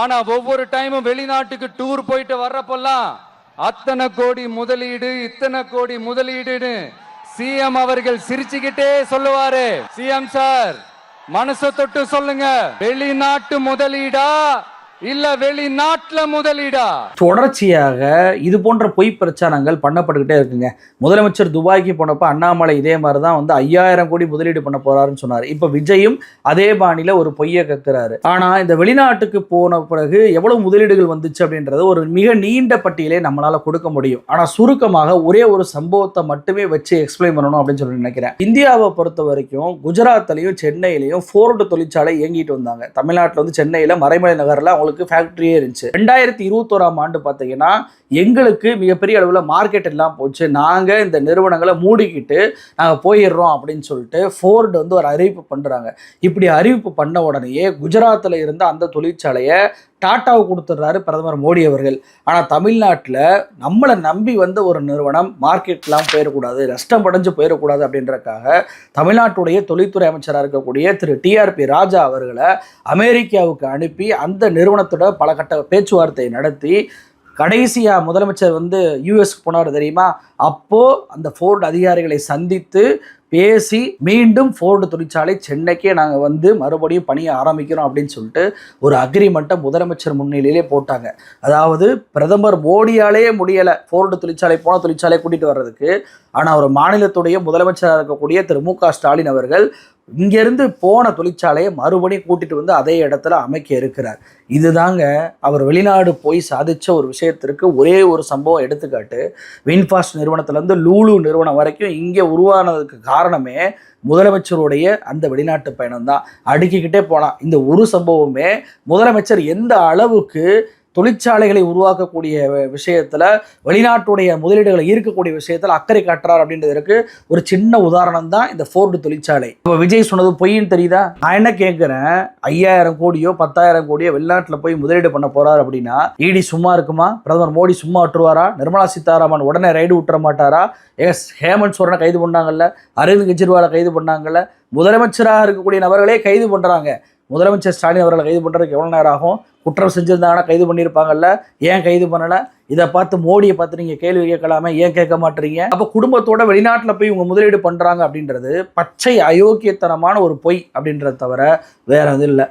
ஆனா ஒவ்வொரு டைமும் வெளிநாட்டுக்கு டூர் போயிட்டு வர்றப்பெல்லாம் அத்தனை கோடி முதலீடு இத்தனை கோடி முதலீடுன்னு சிஎம் அவர்கள் சிரிச்சுக்கிட்டே சொல்லுவாரு. சிஎம் சார் மனசை தொட்டு சொல்லுங்க, வெளிநாட்டு முதலீடா இல்ல வெளிநாட்டுல முதலீடா? தொடர்ச்சியாக இது போன்ற பொய் பிரச்சாரங்கள் பண்ணப்பட்டுக்கிட்டே இருக்குங்க. முதலமைச்சர் துபாய்க்கு போனப்ப அண்ணாமலை இதே மாதிரி தான் 5000 கோடி முதலீடு பண்ண போறாருன்னு சொன்னார். இப்ப விஜயும் அதே பாணியில ஒரு பொய்யை கக்குறாரு. ஆனா இந்த வெளிநாட்டுக்கு போன பிறகு எவ்வளவு முதலீடுகள் வந்துச்சு அப்படின்றது ஒரு மிக நீண்ட பட்டியலே நம்மளால கொடுக்க முடியும். ஆனா சுருக்கமாக ஒரே ஒரு சம்பவத்தை மட்டுமே வச்சு எக்ஸ்பிளைன் பண்ணணும் அப்படின்னு சொல்லி நினைக்கிறேன். இந்தியாவை பொறுத்த வரைக்கும் குஜராத்லயும் சென்னையிலையும் ஃபோர்டு தொழிற்சாலை இயங்கிட்டு வந்தாங்க. தமிழ்நாட்டில் சென்னையில மறைமலை நகர்ல அவங்களுக்கு ஃபேக்டரியே இருந்துச்சு. 2021ஆம் ஆண்டு பார்த்தீங்கன்னா எங்களுக்கு மிகப்பெரிய அளவில் மார்க்கெட் எல்லாம் போச்சு. நாங்கள் இந்த நிறுவனங்களை மூடிக்கிட்டு நாங்கள் போயிடுறோம் அப்படின்னு சொல்லிட்டு ஃபோர்டு ஒரு அறிவிப்பு பண்ணுறாங்க. இப்படி அறிவிப்பு பண்ண உடனேயே குஜராத்தில் இருந்த அந்த தொழிற்சாலையை டாட்டாவுக்கு கொடுத்துட்றாரு பிரதமர் மோடி அவர்கள். ஆனால் தமிழ்நாட்டில் நம்மளை நம்பி வந்த ஒரு நிறுவனம் மார்க்கெட்லாம் போயிடக்கூடாது, நஷ்டம் அடைஞ்சு போயிடக்கூடாது அப்படின்றக்காக தமிழ்நாட்டுடைய தொழில்துறை அமைச்சராக இருக்கக்கூடிய திரு டிஆர்பி ராஜா அவர்களை அமெரிக்காவுக்கு அனுப்பி அந்த நிறுவனத்தோட பல கட்ட பேச்சுவார்த்தை நடத்தி கடைசியாக முதலமைச்சர் யூஎஸ்க்கு போனார் தெரியுமா? அப்போது அந்த ஃபோர்டு அதிகாரிகளை சந்தித்து பேசி மீண்டும் ஃபோர்டு தொழிற்சாலை சென்னைக்கே நாங்கள் மறுபடியும் பணியை ஆரம்பிக்கிறோம் அப்படின்னு சொல்லிட்டு ஒரு அக்ரிமெண்ட்டை முதலமைச்சர் முன்னிலையிலே போட்டாங்க. அதாவது பிரதமர் மோடியாலே முடியலை ஃபோர்டு தொழிற்சாலை போன தொழிற்சாலை கூட்டிகிட்டு வர்றதுக்கு. ஆனால் ஒரு மாநிலத்துடைய முதலமைச்சராக இருக்கக்கூடிய திரு மு.க. ஸ்டாலின் அவர்கள் இங்கேருந்து போன தொழிற்சாலையை மறுபடியும் கூட்டிகிட்டு அதே இடத்துல அமைக்க இருக்கிறார். இதுதாங்க அவர் வெளிநாடு போய் சாதித்த ஒரு விஷயத்திற்கு ஒரே ஒரு சம்பவம் எடுத்துக்காட்டு. வின்ஃபாஸ்ட் நிறுவனத்துலேருந்து லூலு நிறுவனம் வரைக்கும் இங்கே உருவானதுக்கு காரணமே முதலமைச்சருடைய அந்த வெளிநாட்டு பயணம் தான். அடுக்கிக்கிட்டே போனால் இந்த ஒரு சம்பவமே முதலமைச்சர் எந்த அளவுக்கு தொழிற்சாலைகளை உருவாக்கக்கூடிய விஷயத்தில் வெளிநாட்டுடைய முதலீடுகளை ஈர்க்கக்கூடிய விஷயத்தில் அக்கறை காட்டுறார் அப்படின்றதுக்கு ஒரு சின்ன உதாரணம் தான் இந்த ஃபோர்டு தொழிற்சாலை. இப்போ விஜய் சொன்னது பொய்ன்னு தெரியுதா? நான் என்ன கேட்குறேன், 5000 கோடியோ 10,000 கோடியோ வெளிநாட்டில் போய் முதலீடு பண்ண போறார் அப்படின்னா இடி சும்மா இருக்குமா? பிரதமர் மோடி சும்மா விட்டுருவாரா? நிர்மலா சீதாராமன் உடனே ரைடு விட்டுற மாட்டாரா? ஹேமந்த் சோரனை கைது பண்ணாங்கல்ல, அரவிந்த் கெஜ்ரிவாலை கைது பண்ணாங்கல்ல, முதலமைச்சராக இருக்கக்கூடிய நபர்களே கைது பண்ணுறாங்க. முதலமைச்சர் ஸ்டாலின் அவர்களை கைது பண்ணுறதுக்கு எவ்வளோ நேரம் ஆகும்? குற்றம் செஞ்சுருந்தாங்கன்னா கைது பண்ணியிருப்பாங்கல்ல, ஏன் கைது பண்ணலை? இதை பார்த்து மோடியை பார்த்து நீங்கள் கேள்வி கேட்கலாமே, ஏன் கேட்க மாட்டீங்க? அப்போ குடும்பத்தோட வெளிநாட்டில் போய் இவங்க முதலீடு பண்ணுறாங்க அப்படின்றது பச்சை அயோக்கியத்தனமான ஒரு பொய் அப்படின்றத தவிர வேற எதுவும் இல்லை.